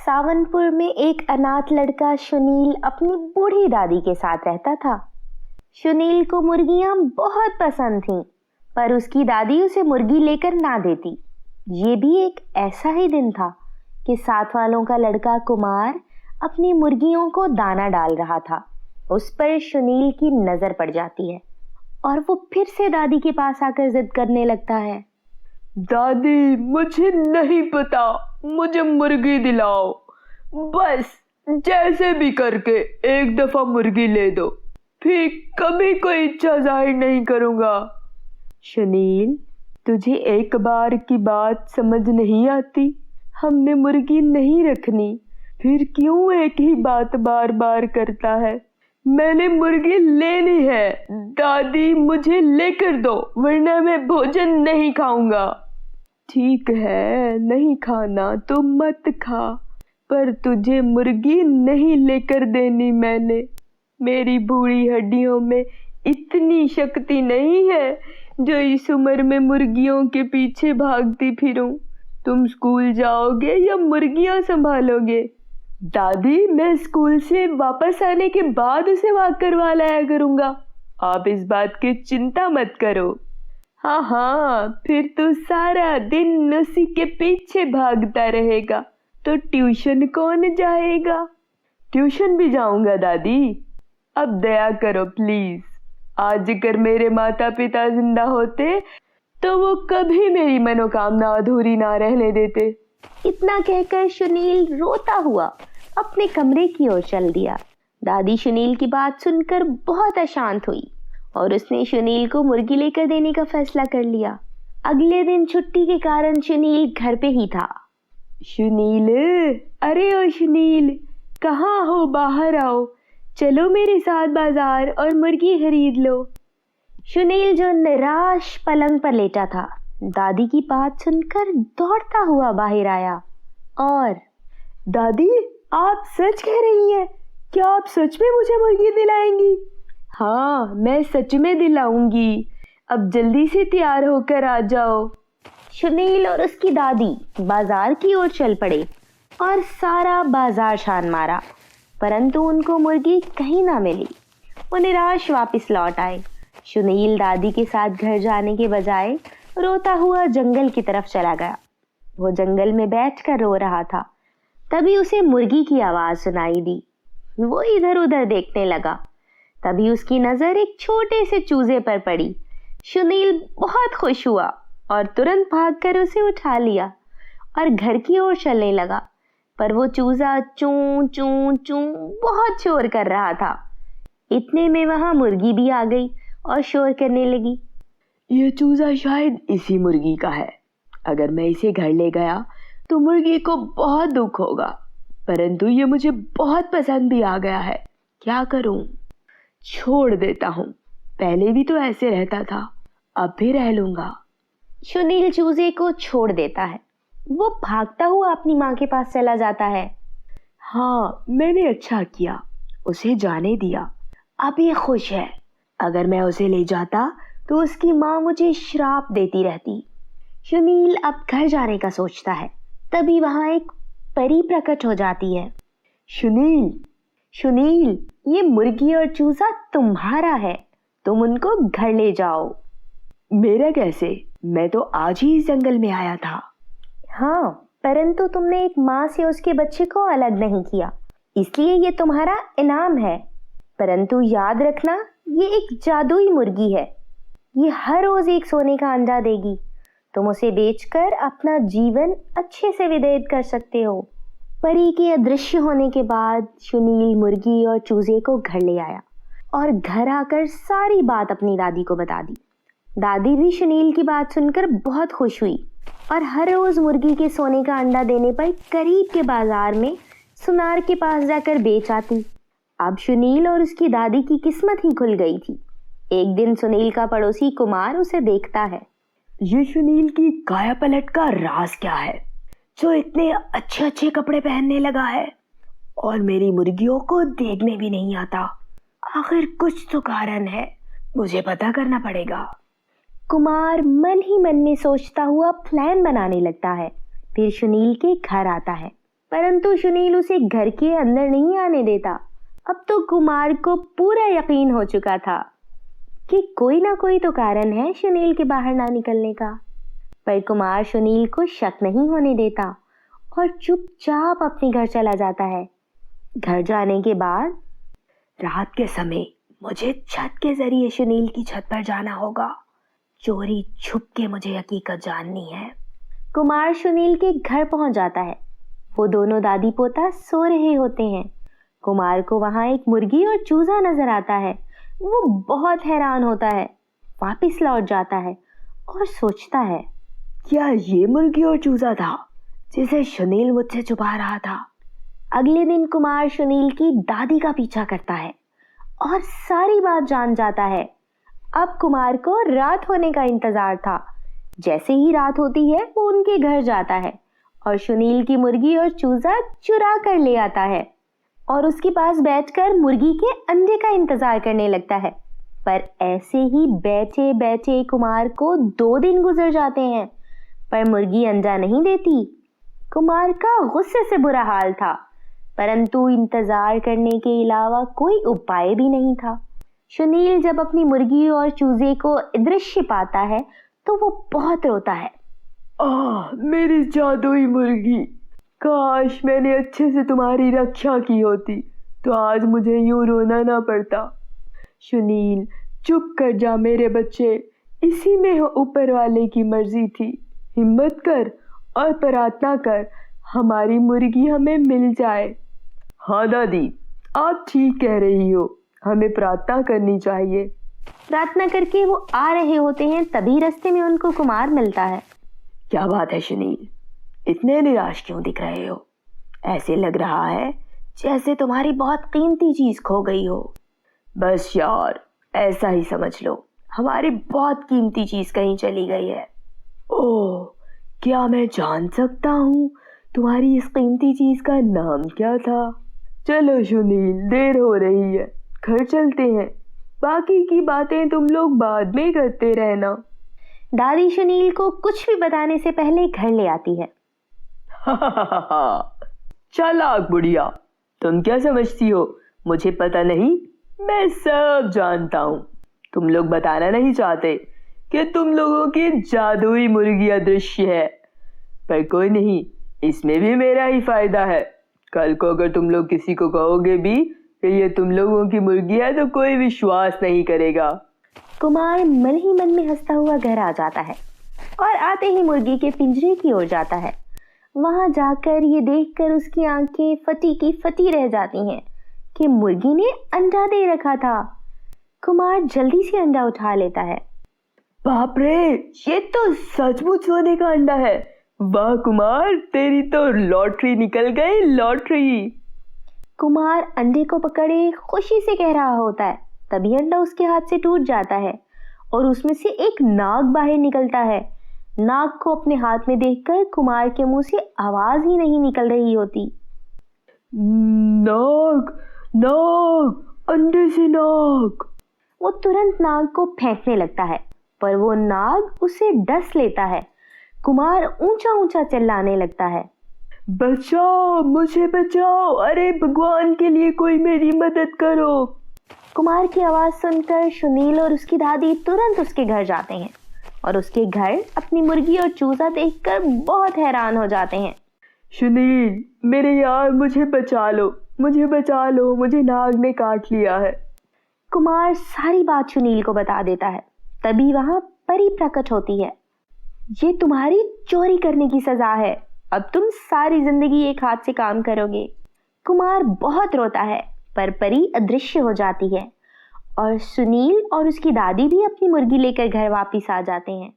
सावनपुर में एक अनाथ लड़का सुनील अपनी बूढ़ी दादी के साथ रहता था। सुनील को मुर्गियां बहुत पसंद थीं, पर उसकी दादी उसे मुर्गी लेकर ना देती। ये भी एक ऐसा ही दिन था कि साथ वालों का लड़का कुमार अपनी मुर्गियों को दाना डाल रहा था। उस पर सुनील की नजर पड़ जाती है और वो फिर से दादी के पास आकर जिद करने लगता है। दादी, मुझे नहीं पता, मुझे मुर्गी दिलाओ। बस जैसे भी करके एक दफा मुर्गी ले दो, फिर कभी कोई इच्छा जाहिर नहीं करूंगा। सुनील, तुझे एक बार की बात समझ नहीं आती? हमने मुर्गी नहीं रखनी, फिर क्यों एक ही बात बार बार करता है? मैंने मुर्गी लेनी है। दादी, मुझे लेकर दो, वरना मैं भोजन नहीं खाऊंगा। ठीक है, नहीं खाना तो मत खा, पर तुझे मुर्गी नहीं लेकर देनी मैंने। मेरी बूढ़ी हड्डियों में इतनी शक्ति नहीं है जो इस उम्र में मुर्गियों के पीछे भागती फिरूं। तुम स्कूल जाओगे या मुर्गियां संभालोगे? दादी, मैं स्कूल से वापस आने के बाद उसे वॉक करवा लाया करूंगा। आप इस बात की चिंता मत करो। हाँ हाँ, फिर तो सारा दिन उसी के पीछे भागता रहेगा, तो ट्यूशन कौन जाएगा? ट्यूशन भी जाऊंगा दादी। अब दया करो प्लीज। आज अगर मेरे माता पिता जिंदा होते तो वो कभी मेरी मनोकामना अधूरी ना रहने देते। इतना कहकर सुनील रोता हुआ अपने कमरे की ओर चल दिया। दादी सुनील की बात सुनकर बहुत अशांत हुई और उसने सुनील को मुर्गी लेकर देने का फैसला कर लिया। अगले दिन छुट्टी के कारण सुनील घर पे ही था। सुनील, अरे ओ सुनील, कहाँ हो? बाहर आओ, चलो मेरे साथ बाजार और मुर्गी खरीद लो। सुनील जो निराश पलंग पर लेटा था, दादी की बात सुनकर दौड़ता हुआ बाहर आया और दादी, आप सच कह रही हैं? क्या आप सच में मुझे मुर्गी दिलाएंगी? हाँ, मैं सच में दिलाऊंगी। अब जल्दी से तैयार होकर आ जाओ। सुनील और उसकी दादी बाजार की ओर चल पड़े और सारा बाजार छान मारा, परंतु उनको मुर्गी कहीं ना मिली। वो निराश वापस लौट आए। सुनील दादी के साथ घर जाने के बजाय रोता हुआ जंगल की तरफ चला गया। वो जंगल में बैठकर रो रहा था। तभी उसे मुर्गी की आवाज सुनाई दी। वो इधर उधर देखने लगा। तभी उसकी नजर एक छोटे से चूजे पर पड़ी। सुनील बहुत खुश हुआ और तुरंत भागकर उसे उठा लिया और घर की ओर चलने लगा। पर वो चूजा चूं चूं चूं बहुत शोर कर रहा था। इतने में वहां मुर्गी भी आ गई और शोर करने लगी। ये चूजा शायद इसी मुर्गी का है। अगर मैं इसे घर ले गया तो मुर्गी को बहुत दुख होगा, परंतु ये मुझे बहुत पसंद भी आ गया है। क्या करूं? छोड़ देता हूं। पहले भी तो ऐसे रहता था, अब भी रह लूंगा। सुनील चूजे को छोड़ देता है। वो भागता हुआ अपनी माँ के पास चला जाता है। हाँ, मैंने अच्छा किया, उसे जाने दिया। अब ये खुश है। अगर मैं उसे ले जाता तो उसकी माँ मुझे श्राप देती रहती। सुनील अब घर जाने का सोचता है। तभी वहां एक परी प्रकट हो जाती है। सुनील, ये मुर्गी और चूजा तुम्हारा है, तुम उनको घर ले जाओ। मेरा कैसे? मैं तो आज ही इस जंगल में आया था। हाँ, परंतु तुमने एक माँ से उसके बच्चे को अलग नहीं किया, इसलिए ये तुम्हारा इनाम है। परंतु याद रखना, ये एक जादुई मुर्गी है। ये हर रोज एक सोने का अंडा देगी। तुम उसे बेचकर अपना जीवन अच्छे से व्यतीत कर सकते हो। परी के अदृश्य होने के बाद सुनील मुर्गी और चूजे को घर ले आया और घर आकर सारी बात अपनी दादी को बता दी। दादी भी सुनील की बात सुनकर बहुत खुश हुई और हर रोज मुर्गी के सोने का अंडा देने पर करीब के बाजार में सुनार के पास जाकर बेच आती। अब सुनील और उसकी दादी की किस्मत ही खुल गई थी। एक दिन सुनील का पड़ोसी कुमार उसे देखता है। ये सुनील की काया पलट का राज क्या है, जो इतने अच्छे अच्छे कपड़े पहनने लगा है और मेरी मुर्गियों को देखने भी नहीं आता? आखिर कुछ तो कारण है, मुझे पता करना पड़ेगा। कुमार मन ही मन में सोचता हुआ प्लान बनाने लगता है। फिर सुनील के घर आता है। परंतु सुनील उसे घर के अंदर नहीं आने देता। अब तो कुमार को पूरा यकीन हो चुका था कि कोई ना कोई तो कारण है सुनील के बाहर ना निकलने का। पर कुमार सुनील को शक नहीं होने देता और चुपचाप अपने घर चला जाता है। घर जाने के बाद, रात के समय मुझे छत के जरिए सुनील की छत पर जाना होगा। चोरी छुप के मुझे हकीकत जाननी है। कुमार सुनील के घर पहुंच जाता है। वो दोनों दादी पोता सो रहे होते हैं। कुमार को वहां एक मुर्गी और चूजा नजर आता है। वो बहुत हैरान होता है, वापस लौट जाता है और सोचता है, क्या ये मुर्गी और चूजा था जिसे सुनील मुझसे छुपा रहा था? अगले दिन कुमार सुनील की दादी का पीछा करता है और सारी बात जान जाता है। अब कुमार को रात होने का इंतजार था। जैसे ही रात होती है वो उनके घर जाता है और सुनील की मुर्गी और चूजा चुरा कर ले आता है और उसके पास बैठकर मुर्गी के अंडे का इंतजार करने लगता है। पर ऐसे ही बैठे बैठे कुमार को 2 दिन गुजर जाते हैं, पर मुर्गी अंडा नहीं देती। कुमार का गुस्से से बुरा हाल था, परंतु इंतजार करने के अलावा कोई उपाय भी नहीं था। सुनील जब अपनी मुर्गी और चूजे को अदृश्य पाता है तो वो बहुत रोता है। मेरी जादुई मुर्गी, काश मैंने अच्छे से तुम्हारी रक्षा की होती तो आज मुझे यूं रोना ना पड़ता। सुनील, चुप कर जा मेरे बच्चे, इसी में ऊपर वाले की मर्जी थी। हिम्मत कर और प्रार्थना कर हमारी मुर्गी हमें मिल जाए। हाँ दादी, आप ठीक कह रही हो, हमें प्रार्थना करनी चाहिए। प्रार्थना करके वो आ रहे होते हैं, तभी रास्ते में उनको कुमार मिलता है। क्या बात है सुनील, इतने निराश क्यों दिख रहे हो? ऐसे लग रहा है जैसे तुम्हारी बहुत कीमती चीज खो गई हो। बस यार, ऐसा ही समझ लो, हमारी बहुत कीमती चीज कहीं चली गई है। ओह, क्या मैं जान सकता हूँ तुम्हारी इस कीमती चीज का नाम क्या था? चलो सुनील, देर हो रही है, घर चलते हैं। बाकी की बातें तुम लोग बाद में करते रहना। दादी सुनील को कुछ भी बताने से पहले घर ले आती है। चालाक बुढ़िया, तुम क्या समझती हो मुझे पता नहीं? मैं सब जानता हूँ। तुम लोग बताना नहीं चाहते कि तुम लोगों की जादुई मुर्गी अदृश्य है, पर कोई नहीं, इसमें भी मेरा ही फायदा है। कल को अगर तुम लोग किसी को कहोगे भी कि ये तुम लोगों की मुर्गी है तो कोई विश्वास नहीं करेगा। कुमार मन ही मन में हंसता हुआ घर आ जाता है और आते ही मुर्गी के पिंजरे की ओर जाता है। वहां जाकर ये देखकर उसकी आंखें फटी की फटी रह जाती हैं कि मुर्गी ने अंडा दे रखा था। कुमार जल्दी से अंडा उठा लेता है। बाप रे, ये तो सचमुच सोने का अंडा है। वाह कुमार, तेरी तो लॉटरी निकल गई, लॉटरी। कुमार अंडे को पकड़े खुशी से कह रहा होता है, तभी अंडा उसके हाथ से टूट जाता है और उसमें से एक नाग बाहर निकलता है। नाग को अपने हाथ में देखकर कुमार के मुंह से आवाज ही नहीं निकल रही होती। नाग, नाग, अंडे से नाग। वो तुरंत नाग को फेंकने लगता है, पर वो नाग उसे डस लेता है। कुमार ऊंचा ऊंचा चिल्लाने लगता है, बचाओ, मुझे बचाओ, अरे भगवान के लिए कोई मेरी मदद करो। कुमार की आवाज सुनकर सुनील और उसकी दादी तुरंत उसके घर जाते हैं और उसके घर अपनी मुर्गी और चूजा देखकर बहुत हैरान हो जाते हैं। सुनील मेरे यार, मुझे बचा लो, मुझे बचा लो, मुझे नाग ने काट लिया है। कुमार सारी बात सुनील को बता देता है। तभी वहां परी प्रकट होती है। ये तुम्हारी चोरी करने की सजा है, अब तुम सारी जिंदगी एक हाथ से काम करोगे। कुमार बहुत रोता है, पर परी अदृश्य हो जाती है और सुनील और उसकी दादी भी अपनी मुर्गी लेकर घर वापस आ जाते हैं।